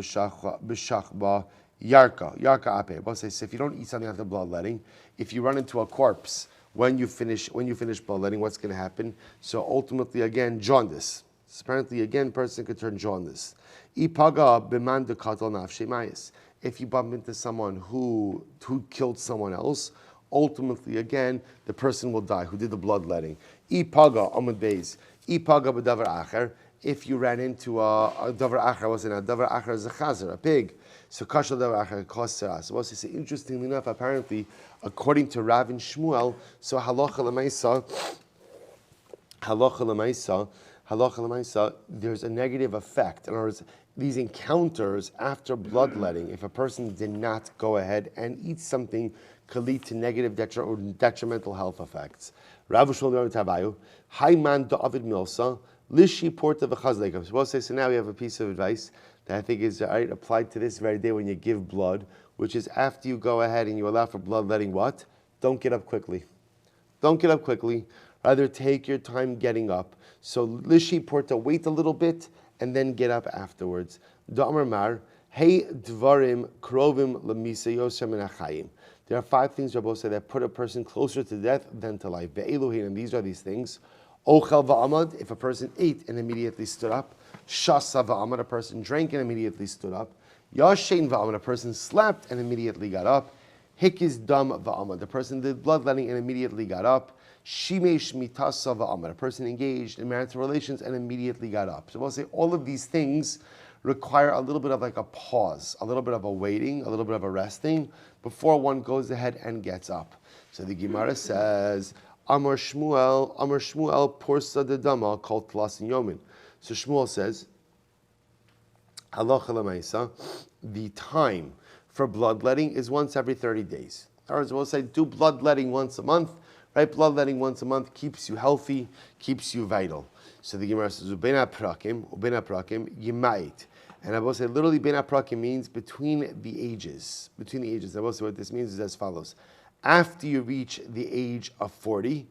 B'shachba Yarka Ape. Both say, so if you don't eat something after bloodletting, if you run into a corpse, when you finish bloodletting, what's going to happen? So ultimately, again, jaundice. So apparently, again, person could turn jaundice. Ipaga b'man dekatal nafshei mayis. If you bump into someone who killed someone else, ultimately, again, the person will die who did the bloodletting. Ipaga amud beis. Ipaga b'davar acher. If you ran into a davar acher, wasn't a davar acher is a chazer, a pig. So kashal davar acher costs us. So also, interestingly enough, apparently, according to Rav and Shmuel, so halacha l'maisa, there's a negative effect. In other words, these encounters after bloodletting, if a person did not go ahead and eat something, could lead to negative or detrimental health effects. Rav Shmuel Tabayu, Hayman David Milsa, Lishi Porta v'chazleikav. So now we have a piece of advice that I think is applied to this very day when you give blood, which is after you go ahead and you allow for bloodletting, what? Don't get up quickly. Don't get up quickly. Rather take your time getting up. So Lishi Porta, wait a little bit and then get up afterwards. Da'amar mar, hey dvarim krovim lemisa yosem menachayim. There are 5 things Rabbi said that put a person closer to death than to life. Ve'eluhin, and these are these things. Ochel va'amad, if a person ate and immediately stood up. Shasa va'amad, a person drank and immediately stood up. Yashein va'amad, a person slept and immediately got up. Hikiz dam va'amad, the person did bloodletting and immediately got up. Shimesh mitasa va'amad, a person engaged in marital relations and immediately got up. So we'll say all of these things require a little bit of like a pause, a little bit of a waiting, a little bit of a resting before one goes ahead and gets up. So the Gemara says, Amar Shmuel, Porsa de Dama called Tlasin Yomin. So Shmuel says, halacha l'maisa, the time for bloodletting is once every 30 days. Or as we'll say, do bloodletting once a month. Right, bloodletting once a month keeps you healthy, keeps you vital. So the Gemara says, ubena prakim yimait. And I will say, literally, bena prakim means between the ages. Between the ages. I will say what this means is as follows. After you reach the age of 40,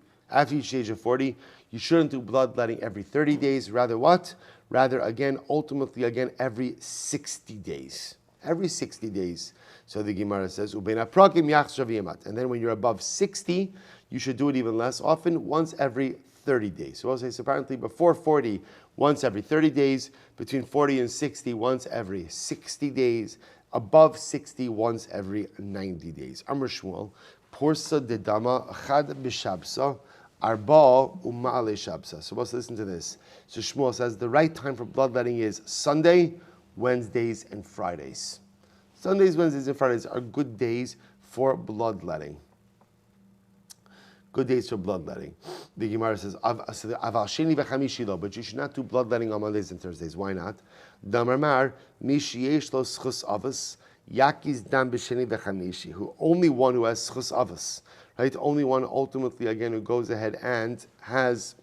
you shouldn't do bloodletting every 30 days. Rather what? Rather, ultimately, every 60 days. Every 60 days. So the Gemara says, ubena prakim yachshav yamat. And then when you're above 60, you should do it even less often, once every 30 days. So I'll say, so apparently before 40, once every 30 days, between 40 and 60, once every 60 days, above 60, once every 90 days. Amr Shmuel, Porsa de Dama, Chad Bishabsa, Arba Umale Shabsa. So let's listen to this. So Shmuel says the right time for bloodletting is Sunday, Wednesdays, and Fridays. Sundays, Wednesdays, and Fridays are good days for bloodletting. Good days for bloodletting. The Gemara says, "Aval sheni v'chamishi lo," but you should not do bloodletting on Mondays and Thursdays. Why not? Damar mi sheyesh lo schus avos yakiz dam b'sheni v'chamishi. Who only one who has schus avos, right? Only one ultimately who goes ahead and has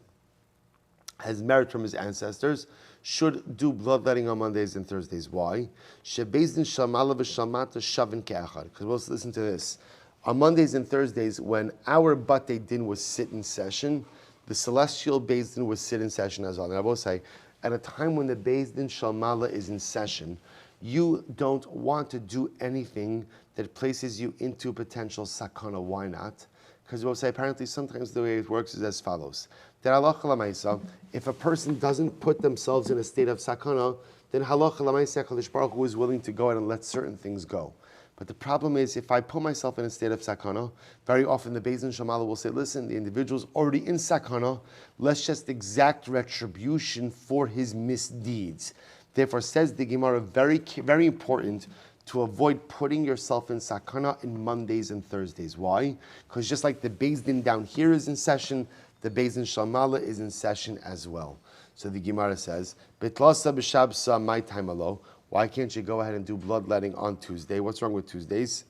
merit from his ancestors should do bloodletting on Mondays and Thursdays. Why? Shebezdin shamala v'shamata shavin ke'achad. Because we'll listen to this. On Mondays and Thursdays, when our Batei Din was sit in session, the celestial Beis Din was sit in session as well. And I will say, at a time when the Beis Din Shalmala is in session, you don't want to do anything that places you into potential sakana. Why not? Because we'll say, apparently, sometimes the way it works is as follows. That halacha l'maisa, if a person doesn't put themselves in a state of sakana, then halacha l'maisa HaKadosh Baruch Hu is willing to go ahead and let certain things go. But the problem is, if I put myself in a state of sakana, very often the Beis Din Shamala will say, listen, the individual's already in sakana, let's just exact retribution for his misdeeds. Therefore, says the Gemara, very, very important to avoid putting yourself in sakana in Mondays and Thursdays. Why? Because just like the Beis Din down here is in session, the Beis Din Shamala is in session as well. So the Gemara says, Betlasa b'shabsa my time alo. Why can't you go ahead and do bloodletting on Tuesday? What's wrong with Tuesdays?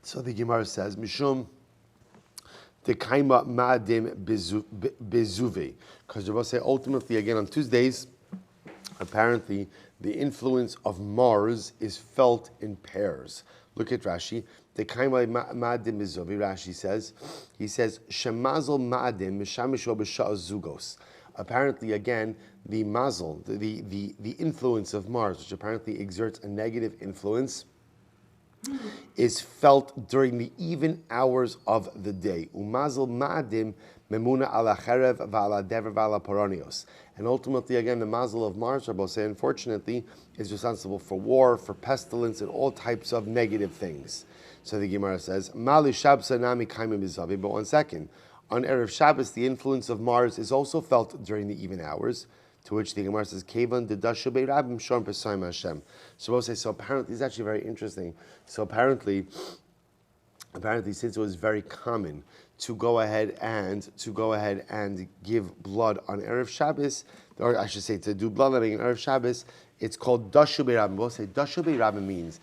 So the Gemara says, Mishum tekaima ma'adim bezuve. Because they will say, ultimately, again, on Tuesdays, apparently, the influence of Mars is felt in pairs. Look at Rashi. Tekaima ma'adim bezuve. Rashi says, he says, Shemazel ma'adim mishamisho b'sha'az zugos. Apparently, again, the mazel, the influence of Mars, which apparently exerts a negative influence, is felt during the even hours of the day. Umazel ma'adim memuna ala cherev v'ala dever v'ala poronios. And ultimately, again, the mazel of Mars, Rabbi say, unfortunately, is responsible for war, for pestilence, and all types of negative things. So the Gemara says, Mali shabsa nami kaimim bizavi. But one second. On Erev Shabbos, the influence of Mars is also felt during the even hours, to which the Gemara says, Kevan dedashu be'rabim shorm pesayim Hashem. So we'll say, so apparently, it's actually very interesting. So apparently, since it was very common to go ahead and give blood on Erev Shabbos, or I should say, to do bloodletting on Erev Shabbos, it's called dashu be'rabim. We'll say, dashu be'rabim means,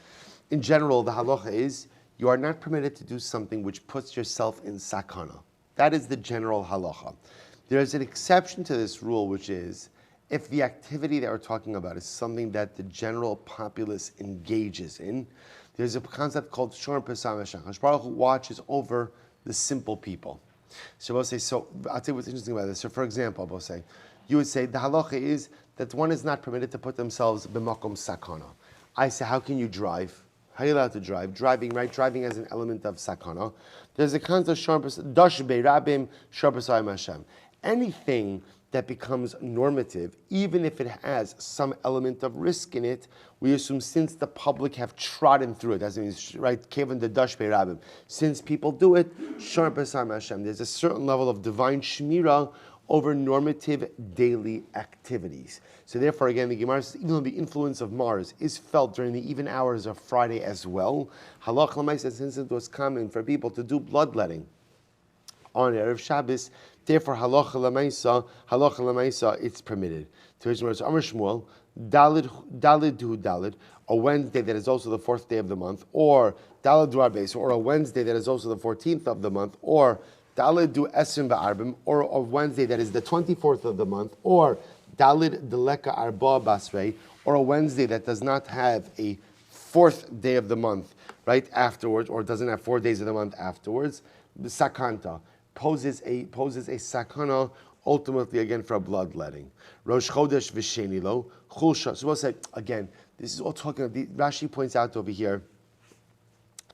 in general, the halacha is, you are not permitted to do something which puts yourself in sakana. That is the general halacha. There is an exception to this rule, which is if the activity that we're talking about is something that the general populace engages in. There's a concept called Shor Pesam Hashem. HaKadosh Baruch Hu watches over the simple people. So I'll say, so I'll tell you what's interesting about this. So for example, I'll say, you would say the halacha is that one is not permitted to put themselves b'makom sakana. I say, how can you drive? How are you allowed to drive? Driving, right? Driving as an element of sakana. There's a concept of dash be'rabim shor pesayim Hashem. Anything that becomes normative, even if it has some element of risk in it, we assume since the public have trodden through it, that means, right, kevan the dash be'rabim. Since people do it, shor pesayim Hashem. There's a certain level of divine shmira over normative daily activities. So therefore, again, the Gemara says, even though the influence of Mars is felt during the even hours of Friday as well, halach l'maisa, since it was common for people to do bloodletting on Erev Shabbos, Therefore, halacha l'maisa, it's permitted. To which words, Amar Shmuel, Dalid hu Dalid, a Wednesday that is also the 4th day of the month, or Dalid du Arbes, or a Wednesday that is also the 14th of the month, or Dalid du Esrim ba'arbim, or a Wednesday that is the 24th of the month, or Dalid deleka arba basrei, or a Wednesday that does not have a 4th day of the month, right, afterwards, or doesn't have 4 days of the month afterwards, the sakanta poses a sakana, ultimately again for a bloodletting. Rosh Chodesh v'sheni lo chulsha. So we'll say again, this is all talking. Rashi points out over here.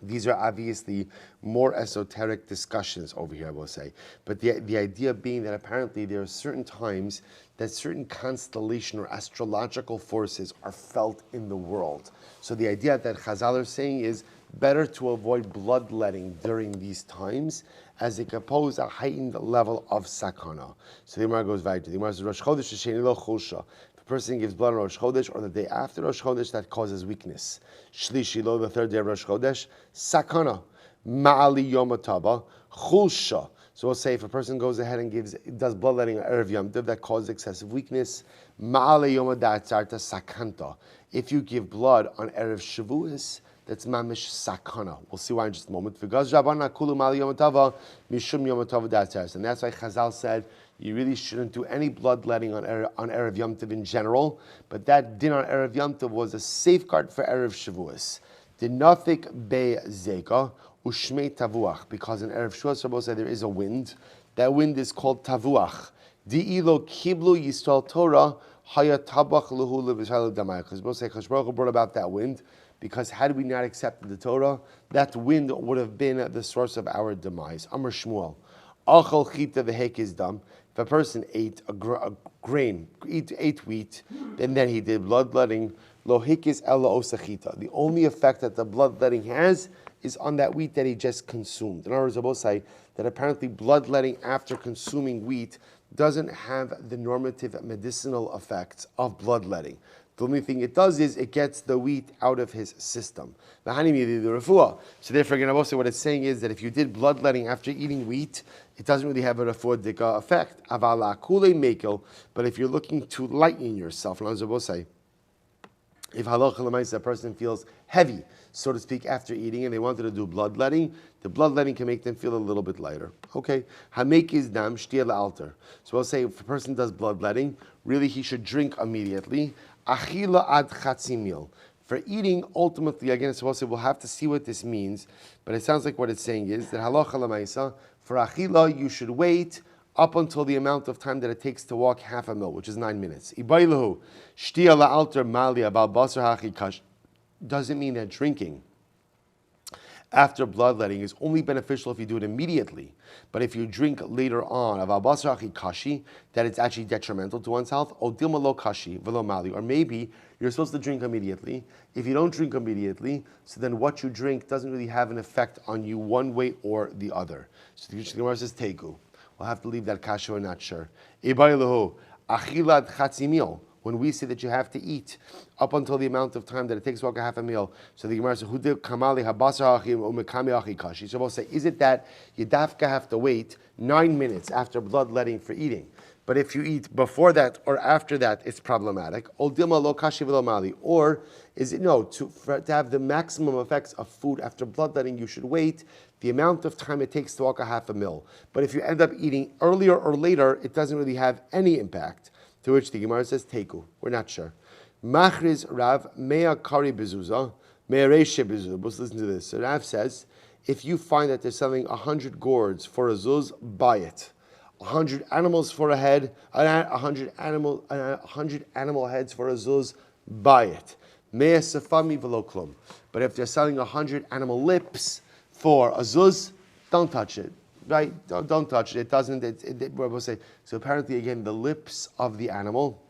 These are obviously more esoteric discussions over here, I will say. But the idea being that apparently there are certain times that certain constellation or astrological forces are felt in the world. So the idea that Chazal are saying is better to avoid bloodletting during these times, as it can pose a heightened level of sakana. So the Gemara goes back to the Gemara says, Rosh Chodesh Sheni lo chulsha. If a person gives blood on Rosh Chodesh or the day after Rosh Chodesh, that causes weakness. Shlishi lo, the 3rd day of Rosh Chodesh, sakana. Ma'ali yom hatava, chulsha. So we'll say if a person goes ahead and does bloodletting on Erev Yom Tov, that causes excessive weakness. Ma'ali yom hadatzarta sakanta. If you give blood on Erev Shavuos, that's mamish sakana. We'll see why in just a moment. And that's why Chazal said you really shouldn't do any bloodletting on Erev Yom Tov in general, but that din on Erev Yom Tov was a safeguard for Erev Shavuos. Dinafik be zeka ushmei tavuach, because in Erev Shavuos, Rabbi said there is a wind. That wind is called tavuach. Di'ilo kiblu Yisrael Torah haya tabach lehu lebishal damai. Because Rabbi said Chashbaruch brought about that wind, because had we not accepted the Torah, that wind would have been the source of our demise. Amar Shmuel, achal chita v'hekiz dam. If a person ate a grain, ate wheat, and then he did bloodletting, lo hikis ella osachita. The only effect that the bloodletting has is on that wheat that he just consumed. In other words, I will say that apparently bloodletting after consuming wheat doesn't have the normative medicinal effects of bloodletting. The only thing it does is it gets the wheat out of his system. So therefore, again, also what it's saying is that if you did bloodletting after eating wheat, it doesn't really have a refuah effect. But if you're looking to lighten yourself, if halacha l'maisa, a person feels heavy, so to speak, after eating, and they wanted to do bloodletting, the bloodletting can make them feel a little bit lighter. Okay, hamek is dam shtia la'alter. So I'll say if a person does bloodletting, really he should drink immediately. Achila ad chatzimil. For eating, ultimately, again, so we'll have to see what this means, but it sounds like what it's saying is that halacha l'maisa, for achila, you should wait up until the amount of time that it takes to walk half a mil, which is 9 minutes. Ibailahu, shtia la'alter malia bal basar hachikash. Doesn't mean that drinking after bloodletting is only beneficial if you do it immediately. But if you drink later on, that it's actually detrimental to one's health. Or maybe you're supposed to drink immediately. If you don't drink immediately, so then what you drink doesn't really have an effect on you one way or the other. So the Gemara says, Tegu. We'll have to leave that kasha, we're not sure. When we say that you have to eat up until the amount of time that it takes to walk a half a meal, so the Gemara says, so we'll say, is it that you dafka have to wait 9 minutes after bloodletting for eating? But if you eat before that or after that, it's problematic. Or is it no, to have the maximum effects of food after bloodletting, you should wait the amount of time it takes to walk a half a meal. But if you end up eating earlier or later, it doesn't really have any impact. To which the Gemara says, Teku. We're not sure. Machriz Rav, mea kari bezuza, mea reishe bezuza. Let's listen to this. So Rav says, if you find that they're selling 100 gourds for a zuz, buy it. 100 animals for a head, 100 animal heads for a zuz, buy it. Mea sefami velo klum. But if they're selling 100 animal lips for a zuz, don't touch it. Right? Don't touch it. It doesn't. We'll say. So apparently, again, the lips of the animal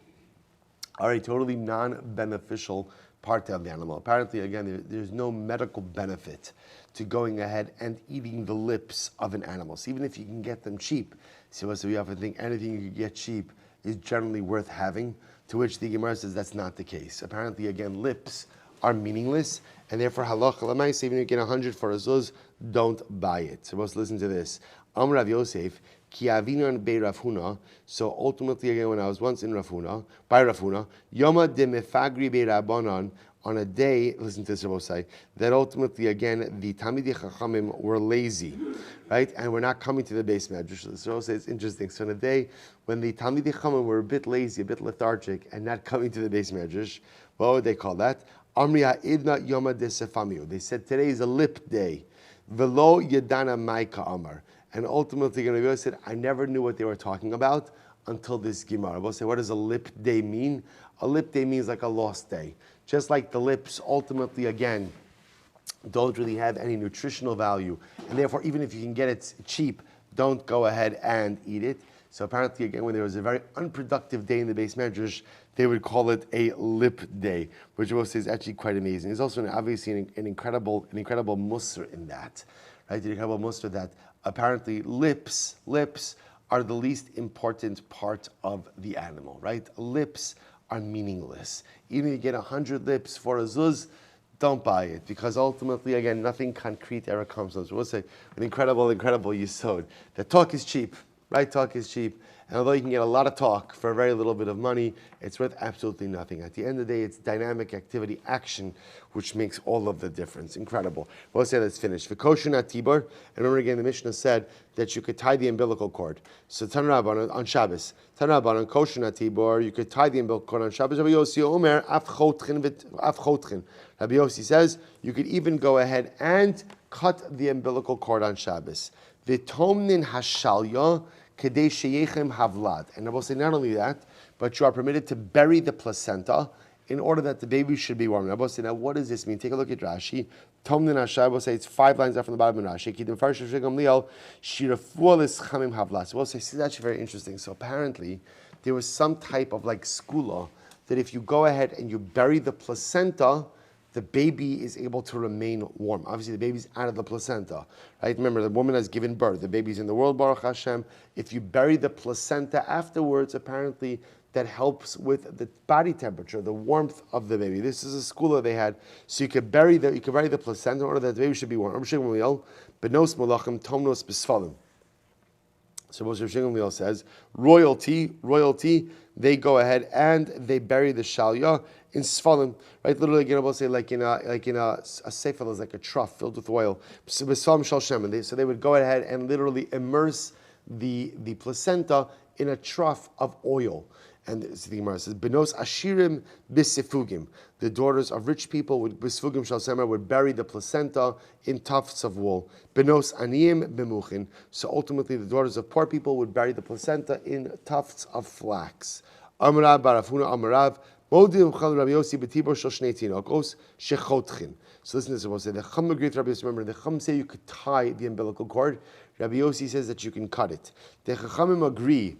are a totally non-beneficial part of the animal. Apparently, again, there's no medical benefit to going ahead and eating the lips of an animal. So even if you can get them cheap, so we often think anything you can get cheap is generally worth having. To which the Gemara says that's not the case. Apparently, again, lips are meaningless, and therefore halacha l'maisa, even if you get 100 for a zuz, don't buy it. So let's listen to this. Amr Rav Yosef, Ki avinan be Rav Huna. So ultimately, again, when I was once in Rav Huna, by Rav Huna, Yoma de mefagri be Rabbanan, on a day, listen to this, Rabosai, that ultimately, again, the Talmidei Chachamim were lazy, right? And we're not coming to the base medrash. So Rabosai, it's interesting. So on a day when the Talmidei Chachamim were a bit lazy, a bit lethargic, and not coming to the base medrash, what would they call that? Amri ha'idna yoma de sefamiu. They said today is a lip day. Velo yedana maika amar. And ultimately, Rabbi said, I never knew what they were talking about until this Gemara. Rabbi said, what does a lip day mean? A lip day means like a lost day. Just like the lips, ultimately, again, don't really have any nutritional value. And therefore, even if you can get it cheap, don't go ahead and eat it. So apparently, again, when there was a very unproductive day in the base medrash, they would call it a lip day, which Rabbi says is actually quite amazing. There's also obviously an incredible musr in that, right? An incredible musr that apparently lips are the least important part of the animal, right? Lips are meaningless. Even if you get 100 lips for a zuz, don't buy it, because ultimately, again, nothing concrete ever comes from it. So we'll say an incredible yisod. The talk is cheap, right? Talk is cheap. And although you can get a lot of talk for a very little bit of money, it's worth absolutely nothing. At the end of the day, it's dynamic activity, action, which makes all of the difference. Incredible. We'll say that's finished. V'koshen atibor. And remember again, the Mishnah said that you could tie the umbilical cord. So Tanrabban on Shabbos. Tanrabban on koshen atibor, you could tie the umbilical cord on Shabbos. Rabbi Yossi Omer af chotchen. Rabbi Yossi says you could even go ahead and cut the umbilical cord on Shabbos. V'tomnin hashalya. And I will say not only that, but you are permitted to bury the placenta in order that the baby should be warm. I will say, now what does this mean? Take a look at Rashi. Tomnin Hashay, I will say it's 5 lines up from the bottom of Rashi. So we'll say, this is actually very interesting. So apparently, there was some type of like skula that if you go ahead and you bury the placenta, the baby is able to remain warm. Obviously, the baby's out of the placenta, right? Remember, the woman has given birth. The baby's in the world, Baruch Hashem. If you bury the placenta afterwards, apparently, that helps with the body temperature, the warmth of the baby. This is a skula they had. So you could bury the placenta in order that the baby should be warm. But no smolachim tomnos besfalim. So Moshe Shimon says, royalty, they go ahead and they bury the shalya in sfalim, right? Literally, we'll say like in a sefer is like a trough filled with oil. So they would go ahead and literally immerse the placenta in a trough of oil. And the Gemara says, "Benos ashirim bisifugim." The daughters of rich people would bisfugim shalsemer would bury the placenta in tufts of wool. Benos aniyim bemuchin. So ultimately, the daughters of poor people would bury the placenta in tufts of flax. Amrav barafuna amrav. So listen to this. We'll say the Chum agreed with Rabbi Yossi. Remember, the Chum say you could tie the umbilical cord. Rabbi Yossi says that you can cut it. The Chachamim agree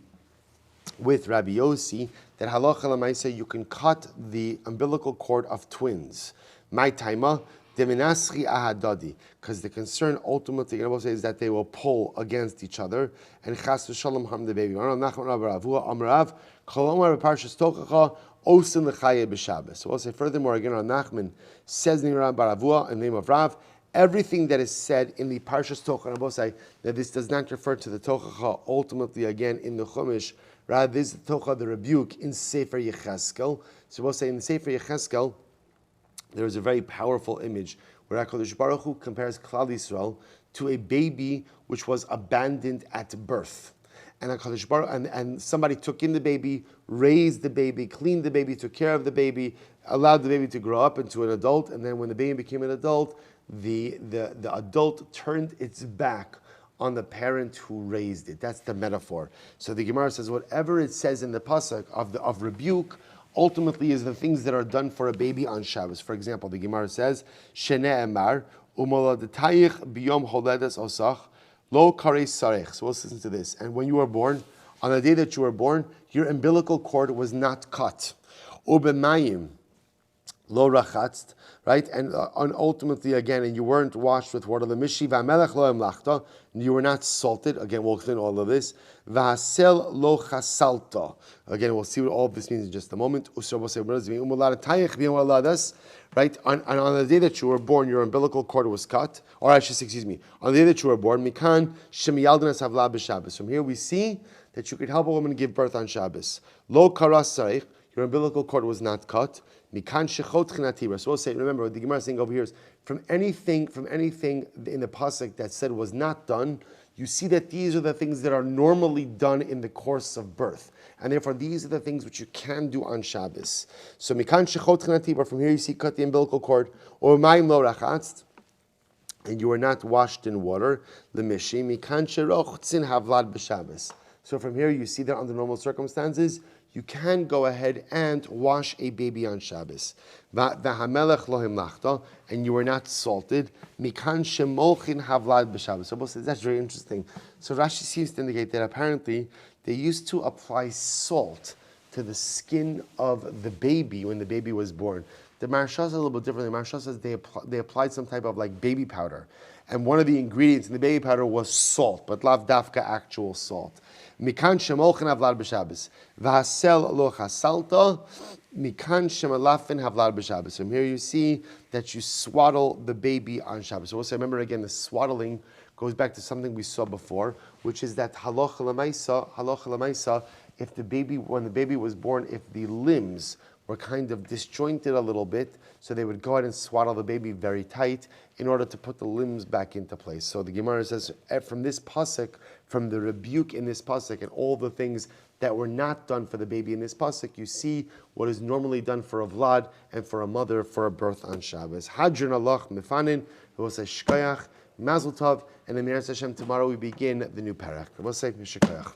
with Rabbi Yossi that halacha l'maaseh you can cut the umbilical cord of twins. My taima deminaschi ahadadi, because the concern ultimately, you know, is that they will pull against each other and chas v'shalom harm the baby. Amrav kolomar b'parshas tochacha osin l'chaye b'Shabbos. So we'll say furthermore again on Nachman says in the name of Rav. Everything that is said in the Parshas Tochacha, I will say that this does not refer to the Tochacha ultimately again in the Chumash. Rather, this is the Tochacha, the rebuke in Sefer Yecheskel. So we'll say in Sefer Yecheskel, there is a very powerful image where HaKadosh Baruch Hu compares Klal Yisrael to a baby which was abandoned at birth. And HaKadosh Baruch and somebody took in the baby, raised the baby, cleaned the baby, took care of the baby, allowed the baby to grow up into an adult, and then when the baby became an adult, the adult turned its back on the parent who raised it. That's the metaphor. So the Gemara says whatever it says in the pasuk of rebuke ultimately is the things that are done for a baby on Shabbos. For example, the Gemara says Shene Emar Umoladetayich Biyom Holedes Osach Lo Karei Sarech. So let's listen to this. And when you were born, on the day that you were born, your umbilical cord was not cut. Ubemayim Lo rachatzt, right? And ultimately, again, and you weren't washed with water. The mishi v'amelech lo emlachta, and you were not salted. Again, we'll explain all of this. V'hasel lo chasalta. Again, we'll see what all of this means in just a moment. Right? And on the day that you were born, your umbilical cord was cut. Or I should say, excuse me, on the day that you were born, mikan shemiyaldanas havla b'Shabbos. From here we see that you could help a woman give birth on Shabbos. Lo karas sarich, your umbilical cord was not cut. Mikan shechot chinatira. So we'll say, remember, what the Gemara is saying over here is, from anything in the pasuk that said was not done, you see that these are the things that are normally done in the course of birth. And therefore, these are the things which you can do on Shabbos. So, mikan shechot chinatira, from here you see cut the umbilical cord, or mayim lo rachatzt, and you are not washed in water. L'mishi mikan sherochtzin havlad b'Shabbos. So from here you see that under normal circumstances, you can go ahead and wash a baby on Shabbos. V'hamelech lo himlachta, and you are not salted. Mikan shemolchin havlad b'Shabbos. So that's very interesting. So Rashi seems to indicate that apparently they used to apply salt to the skin of the baby when the baby was born. The Maharsha says a little bit differently. The Maharsha says they applied some type of like baby powder. And one of the ingredients in the baby powder was salt, but lav dafka actual salt. Mikan shemolchin havlad b'Shabbos. V'hasel lo chasalta. Mikan shemalafin havlad b'Shabbos. From here you see that you swaddle the baby on Shabbos. So we'll say, remember again, the swaddling goes back to something we saw before, which is that halacha l'maisa, if the baby, when the baby was born, if the limbs were kind of disjointed a little bit, so they would go ahead and swaddle the baby very tight in order to put the limbs back into place. So the Gemara says, from this pasuk, from the rebuke in this pasuk, and all the things that were not done for the baby in this pasuk, you see what is normally done for a vlad and for a mother for a birth on Shabbos. Hadron Allah mefanin, who will say shkoyach, mazel tov, and in Meretz Hashem tomorrow we begin the new parak. We'll say shkoyach.